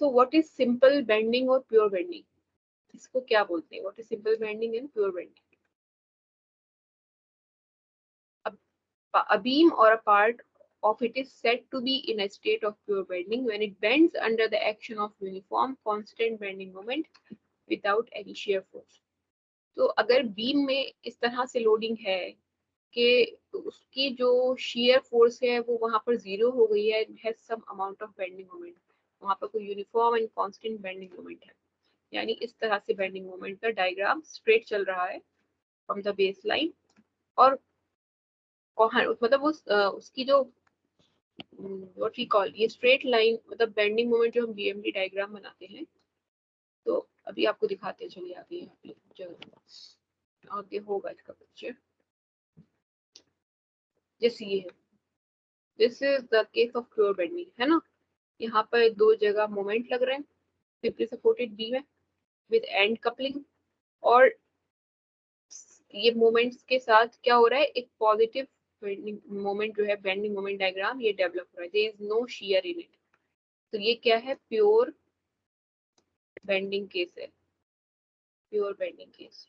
So what is simple bending और pure bending, इसको क्या बोलते हैं? What is simple bending and pure bending? A beam or a part of it is said to be in a state of pure bending when it bends under the action of uniform constant bending moment without any shear force. तो अगर beam में इस तरह से loading है कि उसकी जो shear force है वो वहां पर जीरो हो गई है, has some amount of bending moment, वहां पर कोई uniform and constant bending moment है, यानी इस तरह से बेंडिंग मोमेंट का डायग्राम स्ट्रेट चल रहा है फ्रॉम द बेस लाइन, और मतलब उसकी जो व्हाट वी कॉल ये स्ट्रेट लाइन, मतलब बेंडिंग मोमेंट जो हम बीएमडी डायग्राम बनाते हैं, तो अभी आपको दिखाते हैं, चलिए आगे आगे होगा इसका पिक्चर, जैसे ये है, this is the case of pure bending, है ना। यहाँ पर दो जगह मोमेंट लग रहे हैं, सिंपली सपोर्टेड बीम है विद एंड कपलिंग, और ये मोमेंट्स के साथ क्या हो रहा है, एक पॉजिटिव बेंडिंग मोमेंट जो है, बेंडिंग मोमेंट डायग्राम ये डेवलप हो रहा है, there is no shear in it. तो ये क्या है, प्योर बेंडिंग केस है, pure bending case,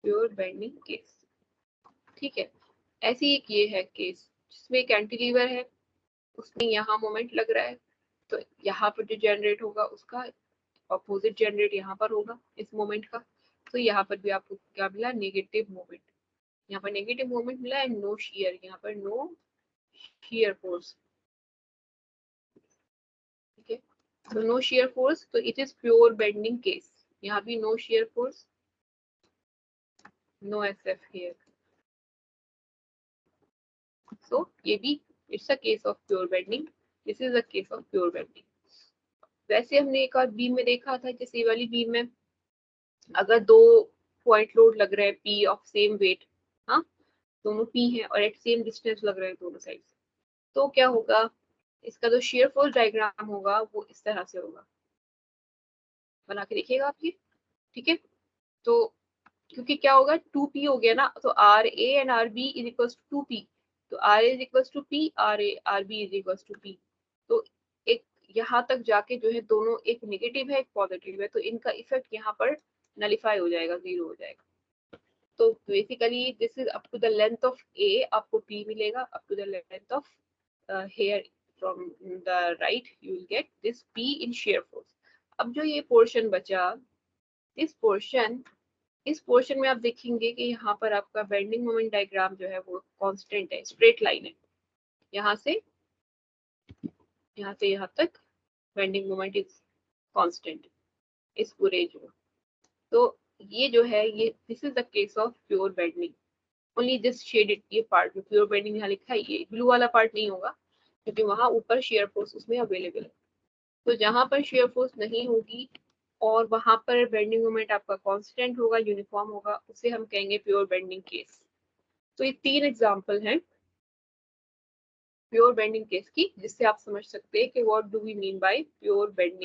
pure bending case, ठीक है। ऐसी एक ये है केस जिसमें कैंटिलीवर है, उसमें यहाँ मोमेंट लग रहा है, तो यहाँ पर जो जनरेट होगा उसका अपोजिट जनरेट यहाँ पर होगा इस मोमेंट का, तो यहाँ पर भी आपको क्या मिला, नेगेटिव मोमेंट, यहाँ पर नेगेटिव मोमेंट मिला है, नो शियर, यहाँ पर नो शियर फोर्स, ठीक है। तो नो शियर फोर्स, तो it is pure bending case, यहाँ भी no shear force, no SF here, so ये भी it's a case of pure bending, this is a case of pure bending. वैसे हमने एक और बीम में देखा था, जैसे ये वाली बीम में अगर दो पॉइंट लोड लग रहे हैं पी ऑफ सेम वेट, हाँ दोनों पी है और एट सेम डिस्टेंस लग रहे हैं दोनों साइड, तो क्या होगा, इसका जो शेयर फोर्स डायग्राम होगा वो इस तरह से होगा, बना के देखिएगा आप ये, ठीक है। तो क्योंकि क्या होगा, 2p हो गया ना, तो R A and R B is equal to 2p, तो R A is equal to P, R A R B is equal to P, तो एक यहाँ तक जाके जो है दोनों, एक नेगेटिव है एक पॉजिटिव है, तो इनका इफेक्ट यहाँ पर नलिफाई हो जाएगा, जीरो हो जाएगा। तो basically this is up to the length of A, आपको p मिलेगा, up to the length of here from the right you will get this p in shear force. अब जो ये पोर्शन बचा, इस पोर्शन में आप देखेंगे कि यहाँ पर आपका बेंडिंग मोमेंट डायग्राम जो है वो कांस्टेंट है, स्ट्रेट लाइन है, यहाँ से यहाँ तक बेंडिंग मोमेंट इज कांस्टेंट इस पूरे जो, तो ये जो है ये this is the case of pure bending, only this shaded ये पार्ट जो प्योर बेंडिंग यहाँ लिखा है, ये ब्लू वाला पार्ट नहीं होगा क्योंकि वहां ऊपर शेयर फोर्स उसमें अवेलेबल है, तो जहां पर शेयर फोर्स नहीं होगी और वहां पर बेंडिंग मोमेंट आपका कांस्टेंट होगा, यूनिफॉर्म होगा, उसे हम कहेंगे प्योर बेंडिंग केस। तो ये तीन एग्जांपल हैं प्योर बेंडिंग केस की, जिससे आप समझ सकते हैं कि what do we mean by pure bending.